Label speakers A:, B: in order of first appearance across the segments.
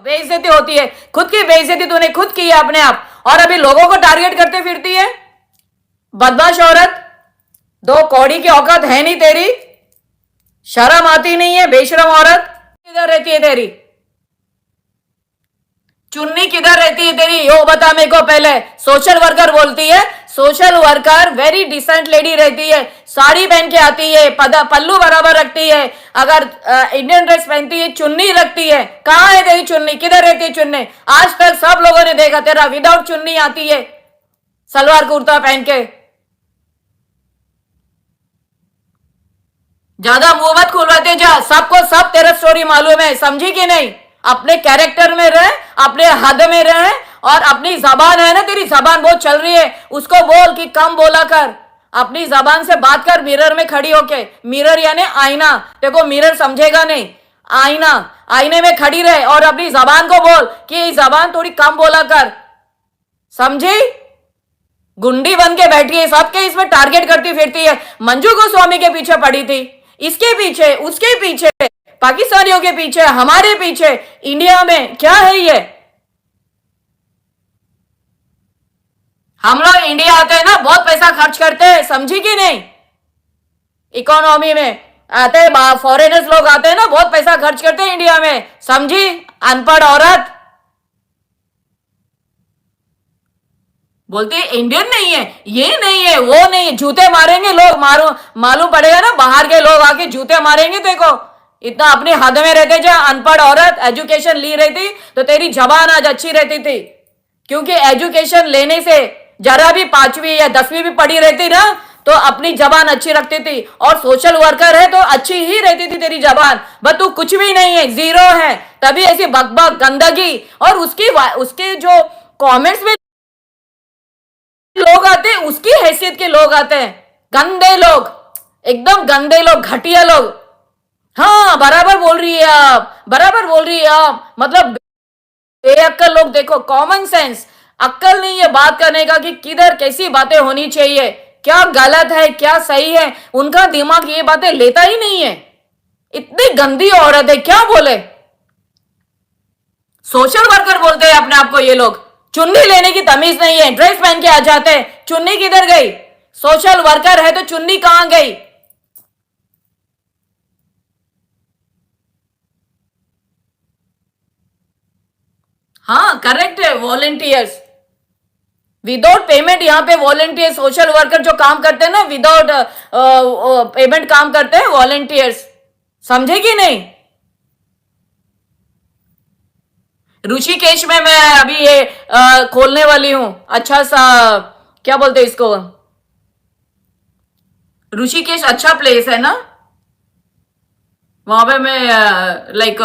A: बेइज्जती होती है, खुद की बेइज्जती तूने खुद की है अपने आप, और अभी लोगों को टारगेट करते फिरती है। बदमाश औरत, दो कौड़ी की औकात है नहीं तेरी, शर्म आती नहीं है, बेशरम औरत। किधर रहती है तेरी चुन्नी, किधर रहती है तेरी, यो बता मेरे को पहले। सोशल वर्कर बोलती है, social worker very decent lady रहती है, साड़ी पहन के आती है, पल्लू बराबर रखती है, अगर इंडियन ड्रेस पहनती है, चुन्नी रखती है। कहाँ है तेरी चुन्नी, किधर रहती है चुन्नी? आज तक सब लोगों ने देखा तेरा विदाउट चुन्नी आती है, सलवार कुर्ता पहन के। ज्यादा मुंह मत खुलवाते जा, सबको सब तेरा स्टोरी मालूम है, समझी कि नहीं? अपने कैरेक्टर में रहे, अपने हद में रहे, और अपनी जबान है ना, तेरी जबान बहुत चल रही है, उसको बोल कि कम बोला कर, अपनी जबान से बात कर मिरर में खड़ी होके। मिरर यानी आईना, देखो मिरर समझेगा नहीं, आईना, आईने में खड़ी रहे और अपनी जबान को बोल कि जबान थोड़ी कम बोला कर, समझी? गुंडी बन के बैठी है, सबके इसमें टारगेट करती फिरती है। मंजू गोस्वामी के पीछे पड़ी थी, इसके पीछे, उसके पीछे, पाकिस्तानियों के पीछे, हमारे पीछे। इंडिया में क्या है ये? हम लोग इंडिया आते हैं ना, बहुत पैसा खर्च करते हैं, समझी कि नहीं? इकोनॉमी में आते हैं, फॉरेनर्स लोग आते हैं ना, बहुत पैसा खर्च करते हैं इंडिया में, समझी? अनपढ़ औरत बोलते इंडियन नहीं है, ये नहीं है, वो नहीं है, जूते मारेंगे लोग, मालूम पड़ेगा ना, बाहर के लोग आके जूते मारेंगे। देखो इतना अपने हद में रहते जा, अनपढ़ औरत। एजुकेशन ली रहती तो तेरी जबान आज अच्छी रहती थी, क्योंकि एजुकेशन लेने से जरा भी 5वीं या 10वीं भी पढ़ी रहती ना, तो अपनी जबान अच्छी रखती थी, और सोशल वर्कर है तो अच्छी ही रहती थी तेरी जबान। बट तू कुछ भी नहीं है, जीरो है, तभी ऐसी बकबक गंदगी। और उसके जो कॉमेंट्स में लोग आते हैं, उसकी हैसियत के लोग आते हैं, गंदे लोग, एकदम गंदे लोग, घटिया लोग। हाँ बराबर बोल रही है आप, बराबर बोल रही है आप, मतलब बेअक्कल लोग। देखो कॉमन सेंस, अक्कल नहीं है बात करने का कि किधर कैसी बातें होनी चाहिए, क्या गलत है क्या सही है, उनका दिमाग ये बातें लेता ही नहीं है। इतनी गंदी औरत है, क्या बोले? सोशल वर्कर बोलते हैं अपने आप को ये लोग। चुन्नी लेने की तमीज नहीं है, ड्रेस पहन के आ जाते हैं, चुन्नी किधर गई? सोशल वर्कर है तो चुन्नी कहां गई? हाँ करेक्ट है, वॉलेंटियर्स विदाउट पेमेंट। यहाँ पे वॉलेंटियर सोशल वर्कर जो काम करते हैं ना, विदाउट पेमेंट काम करते हैं वॉलेंटियर्स, समझे कि नहीं? ऋषिकेश में मैं अभी ये खोलने वाली हूं, अच्छा सा, क्या बोलते हैं इसको, ऋषिकेश अच्छा प्लेस है ना, वहां पे मैं लाइक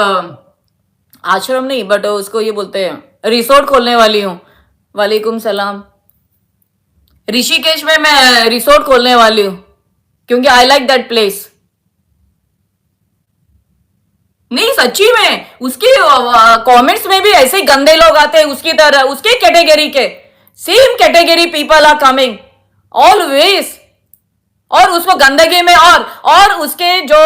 A: आश्रम नहीं, बट उसको ये बोलते हैं रिसोर्ट खोलने वाली हूँ। वालेकुम सलाम। ऋषिकेश में मैं रिसोर्ट खोलने वाली हूँ, क्योंकि आई लाइक दैट प्लेस। नहीं सच्ची में, उसकी कमेंट्स में भी ऐसे ही गंदे लोग आते हैं उसकी तरह, उसके कैटेगरी के, same category people are coming always, और उसको गंदगी में, और उसके जो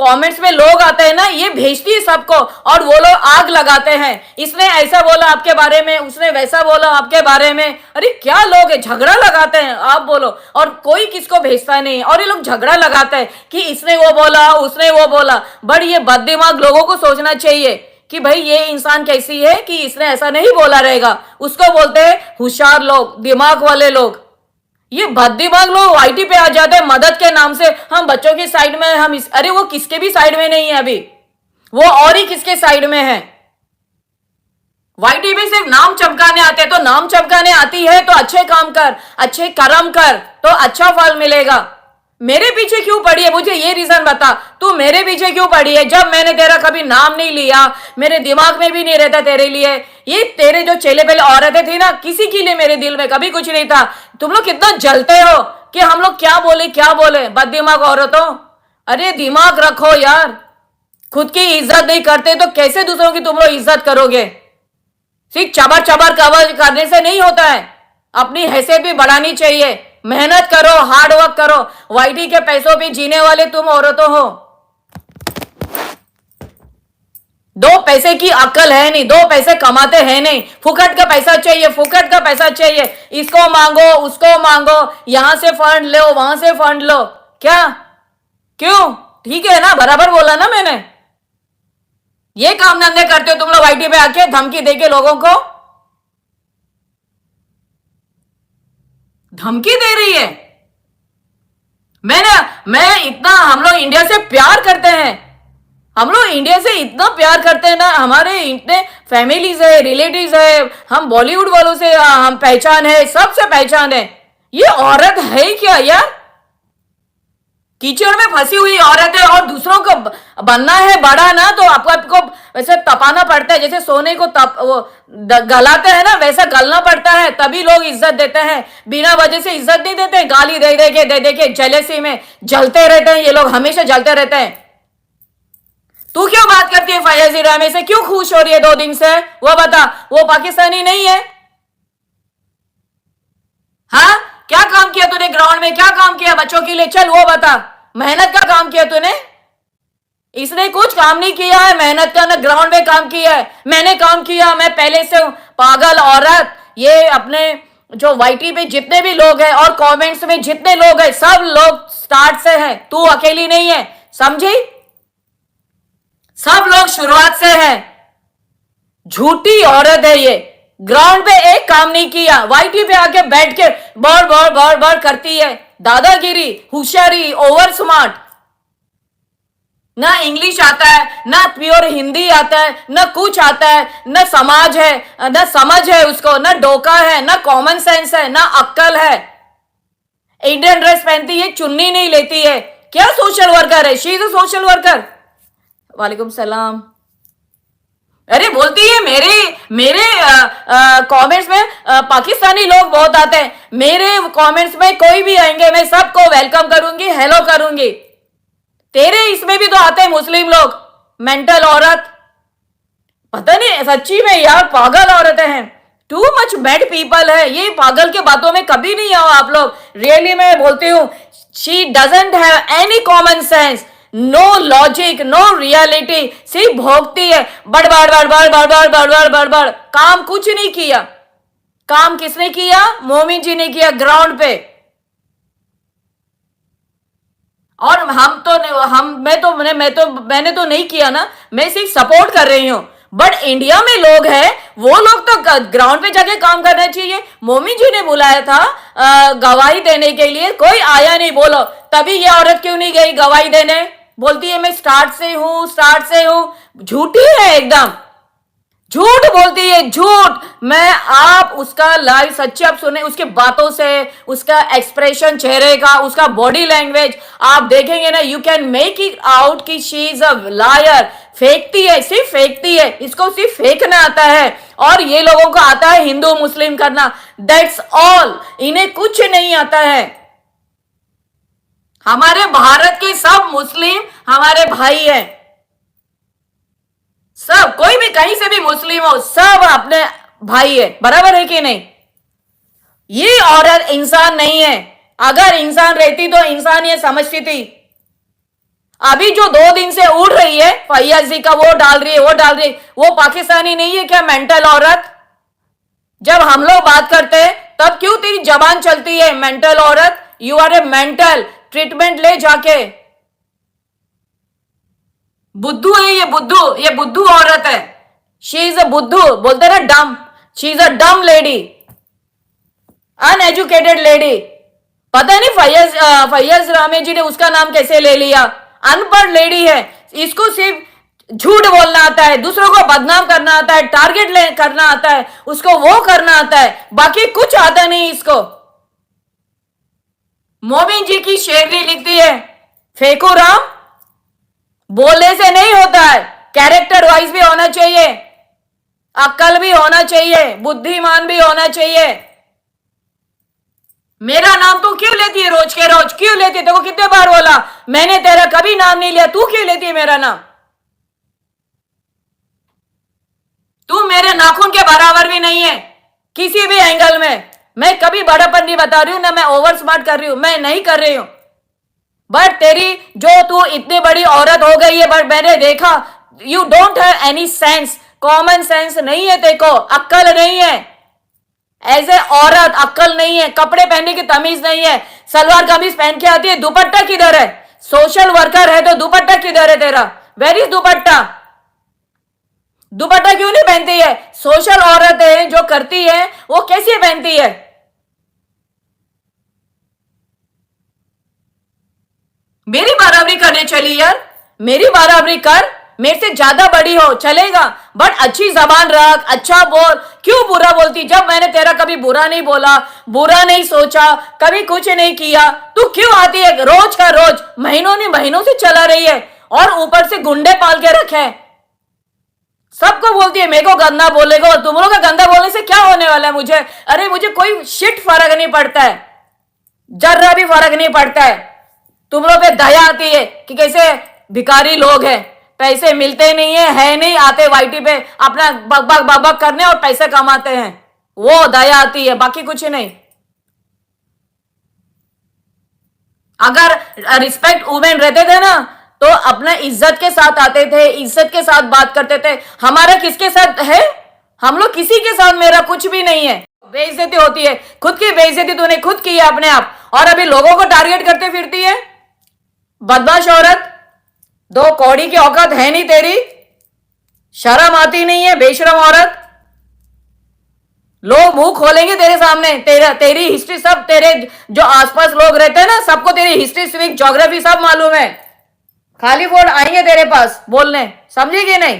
A: कमेंट्स में लोग आते हैं ना, ये भेजती है सबको, और वो लोग आग लगाते हैं, इसने ऐसा बोला आपके बारे में, उसने वैसा बोला आपके बारे में। अरे क्या लोग है, झगड़ा लगाते हैं, आप बोलो, और कोई किसको भेजता नहीं, और ये लोग झगड़ा लगाते हैं कि इसने वो बोला, उसने वो बोला। बट ये बददिमाग लोगों को सोचना चाहिए कि भाई ये इंसान कैसी है कि इसने ऐसा नहीं बोला रहेगा, उसको बोलते हैं होशियार लोग, दिमाग वाले लोग। ये बददिमाग लोग वाईटी पे आ जाते हैं मदद के नाम से, हम बच्चों की साइड में, अरे वो किसके भी साइड में नहीं है अभी, वो और ही किसके साइड में है। वाईटी पे सिर्फ नाम चमकाने आते हैं, तो नाम चमकाने आती है तो अच्छे काम कर, अच्छे कर्म कर, तो अच्छा फल मिलेगा। मेरे पीछे क्यों पड़ी है, मुझे ये रीजन बता, तू मेरे पीछे क्यों पड़ी है? जब मैंने तेरा कभी नाम नहीं लिया, मेरे दिमाग में भी नहीं रहता तेरे लिए। ये तेरे जो चेले पहले औरतें थी ना, किसी के लिए मेरे दिल में कभी कुछ नहीं था। तुम लोग कितना जलते हो कि हम लोग क्या बोले क्या बोले, बददिमाग औरतों। अरे दिमाग रखो यार, खुद की इज्जत नहीं करते तो कैसे दूसरों की तुम लोग इज्जत करोगे? सिर्फ चबर चबर कवर करने से नहीं होता है, अपनी हैसियत भी बढ़ानी चाहिए। मेहनत करो, हार्ड वर्क करो, वाईटी के पैसों पे जीने वाले तुम औरतों हो। दो पैसे की अक्ल है नहीं, दो पैसे कमाते हैं नहीं, फुकट का पैसा चाहिए, फुकट का पैसा चाहिए, इसको मांगो उसको मांगो, यहां से फंड लो वहां से फंड लो। क्या क्यों? ठीक है ना, बराबर बोला ना मैंने। ये काम धंधे करते हो तुम लोग आईटी पे आके धमकी देके लोगों को, धमकी दे रही है। मैं इतना, हम लोग इंडिया से प्यार करते हैं, हम लोग इंडिया से इतना प्यार करते हैं ना, हमारे इतने फैमिलीज है, रिलेटिव्स है, हम बॉलीवुड वालों से हम पहचान है, सबसे पहचान है। ये औरत है क्या यार? कीचड़ में फंसी हुई औरत है और दूसरों को बनना है बड़ा ना, तो आपको वैसे तपाना पड़ता है, जैसे सोने को गलाते हैं ना, वैसा गलना पड़ता है, तभी लोग इज्जत देते हैं। बिना वजह से इज्जत नहीं देते, गाली दे दे के जेलसी में जलते रहते हैं ये लोग, हमेशा जलते रहते हैं। तू क्यों बात करती है फैयाज इरामी से? क्यों खुश हो रही है 2 दिन से? वो बता, वो पाकिस्तानी नहीं है? हाँ, क्या काम किया तूने ग्राउंड में? क्या काम किया बच्चों के लिए? चल वो बता, मेहनत का काम किया तूने? इसने कुछ काम नहीं किया है मेहनत का, ना ग्राउंड में काम किया है। मैंने काम किया, मैं पहले से पागल औरत। ये अपने जो वाईटी पे जितने भी लोग हैं और कमेंट्स में जितने लोग हैं, सब लोग स्टार्ट से हैं, तू अकेली नहीं है, समझी? सब लोग शुरुआत से हैं। झूठी औरत है ये, ग्राउंड पे एक काम नहीं किया, वाईटी पे आके बैठ के बड़ करती है, दादागिरी, होशियारी, ओवर स्मार्ट। ना इंग्लिश आता है, ना प्योर हिंदी आता है, ना कुछ आता है, ना समाज है, ना समझ है उसको, ना डोका है, ना कॉमन सेंस है, ना अक्ल है। इंडियन ड्रेस पहनती है, चुन्नी नहीं लेती है। क्या सोशल वर्कर है? She is a social worker. वालेकुम सलाम। अरे बोलती है मेरे कमेंट्स में पाकिस्तानी लोग बहुत आते हैं, मेरे कमेंट्स में कोई भी आएंगे मैं सबको वेलकम करूंगी, हेलो करूंगी। तेरे इसमें भी तो आते हैं मुस्लिम लोग, मेंटल औरत। पता नहीं सच्ची में यार, पागल औरतें हैं, टू मच बैड पीपल है ये। पागल के बातों में कभी नहीं आओ आप लोग, रियली मैं बोलती हूँ। She doesn't have any common sense, no logic, no reality, सिर्फ भोगती है, बड़ काम कुछ नहीं किया। काम किसने किया? मोमिन जी ने किया ग्राउंड पे। और मैंने तो नहीं किया ना, मैं सिर्फ सपोर्ट कर रही हूं। बट इंडिया में लोग हैं, वो लोग तो ग्राउंड पे जाके काम करना चाहिए। मोमिन जी ने बुलाया था गवाही देने के लिए, कोई आया नहीं, बोलो तभी ये औरत क्यों नहीं गई गवाही देने? बोलती है मैं स्टार्ट से हूं। झूठी है एकदम, झूठ बोलती है, झूठ। मैं आप उसका लाइव सच्चे आप सुने, उसके बातों से, उसका एक्सप्रेशन चेहरे का, उसका बॉडी लैंग्वेज आप देखेंगे ना, you can make it out कि शी इज अ लायर। फेंकती है, सिर्फ फेंकती है, इसको सिर्फ फेंकना आता है। और ये लोगों को आता है हिंदू मुस्लिम करना, दैट्स ऑल। इन्हें कुछ नहीं आता है। हमारे भारत के सब मुस्लिम हमारे भाई हैं, सब, कोई भी कहीं से भी मुस्लिम हो, सब अपने भाई है, बराबर है कि नहीं? ये औरत इंसान नहीं है। अगर इंसान रहती तो इंसान ये समझती थी। अभी जो 2 दिन से उड़ रही है फैयाज जी का, वो डाल रही है, वो पाकिस्तानी नहीं है क्या मेंटल औरत? जब हम लोग बात करते हैं तब क्यों तेरी जबान चलती है मेंटल औरत? You are a mental, treatment ले जाके। बुद्धू है ये, बुद्धू औरत है। शी इज अ बुद्धू, बोलते ना डम, शी इज अ डम लेडी, अनएजुकेटेड लेडी। पता नहीं फैयाज रामे जी ने उसका नाम कैसे ले लिया। अनपढ़ लेडी है, इसको सिर्फ झूठ बोलना आता है, दूसरों को बदनाम करना आता है, टारगेट करना आता है, उसको वो करना आता है, बाकी कुछ आता नहीं इसको। मोमिन जी की शेरनी लिखती है, फेंको राम, बोलने से नहीं होता है, कैरेक्टर वाइज भी होना चाहिए, अक्ल भी होना चाहिए, बुद्धिमान भी होना चाहिए। मेरा नाम तू क्यों लेती है रोज के रोज? क्यों लेती है? देखो कितने बार बोला, मैंने तेरा कभी नाम नहीं लिया, तू क्यों लेती है मेरा नाम? तू मेरे नाखून के बराबर भी नहीं है किसी भी एंगल में। मैं कभी बड़ापन नहीं बता रही हूं, ना मैं ओवर स्मार्ट कर रही हूं, मैं नहीं कर रही हूं। बट तेरी जो तू इतनी बड़ी औरत हो गई है, बट मैंने देखा you don't have any sense, common sense नहीं है तेको, अक्ल नहीं है, एज ए औरत अक्ल नहीं है, कपड़े पहनने की तमीज नहीं है, सलवार कमीज पहन के आती है, दुपट्टा किधर है? सोशल वर्कर है तो दुपट्टा किधर है तेरा? वेर इज दुपट्टा? दुपट्टा क्यों नहीं पहनती है? सोशल औरत है जो करती है वो कैसे पहनती है? मेरी बराबरी करने चली यार, मेरी बराबरी कर, मेरे से ज्यादा बड़ी हो चलेगा, बट अच्छी जबान रख, अच्छा बोल। क्यों बुरा बोलती? जब मैंने तेरा कभी बुरा नहीं बोला, बुरा नहीं सोचा, कभी कुछ नहीं किया, तू क्यों आती है रोज का रोज? महीनों ने महीनों से चला रही है और ऊपर से गुंडे पाल के रखे हैं। सबको बोलती है मेरे को गंदा बोलेगा, और तुम लोग का गंदा बोलने से क्या होने वाला है मुझे? अरे मुझे कोई शिट फर्क नहीं पड़ता है, जर्रा भी फर्क नहीं पड़ता है। तुम लोग पे दया आती है कि कैसे भिखारी लोग हैं, पैसे मिलते नहीं है नहीं, आते वाईटी पे अपना बक बक बक बक करने और पैसे कमाते हैं, वो दया आती है, बाकी कुछ नहीं। अगर रिस्पेक्ट वुमेन रहते थे ना तो अपना इज्जत के साथ आते थे, इज्जत के साथ बात करते थे। हमारा किसके साथ है? हम लोग किसी के साथ, मेरा कुछ भी नहीं है। बेइज्जती होती है, खुद की बेइज्जती तूने खुद की है अपने आप, और अभी लोगों को टारगेट करते फिरती है। बदमाश औरत, दो कौड़ी की औकात है नहीं तेरी, शर्म आती नहीं है, बेशरम औरत। लोग मुंह खोलेंगे तेरे सामने, तेरी हिस्ट्री सब, तेरे जो आसपास लोग रहते हैं ना, सबको तेरी हिस्ट्री, सिविक, ज्योग्राफी सब मालूम है। खाली फोन आएंगे तेरे पास बोलने, समझेगी नहीं?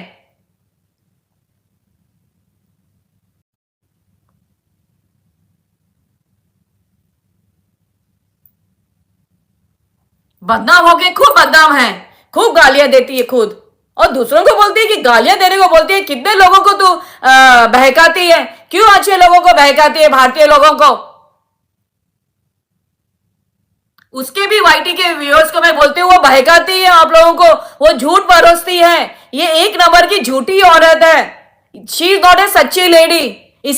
A: बदनाम होके खूब बदनाम है, खूब गालियां देती है खुद, और दूसरों को बोलती है कि गालियां देने को बोलती है। कितने लोगों को तू बहकाती है? क्यों अच्छे लोगों को बहकाती है, भारतीय लोगों को? उसके भी वाईटी के व्यूअर्स को मैं बोलती हूँ, वो बहकाती है आप लोगों को, वो झूठ परोसती है। ये एक नंबर की झूठी औरत है, शी इज नॉट ए सच्ची लेडी।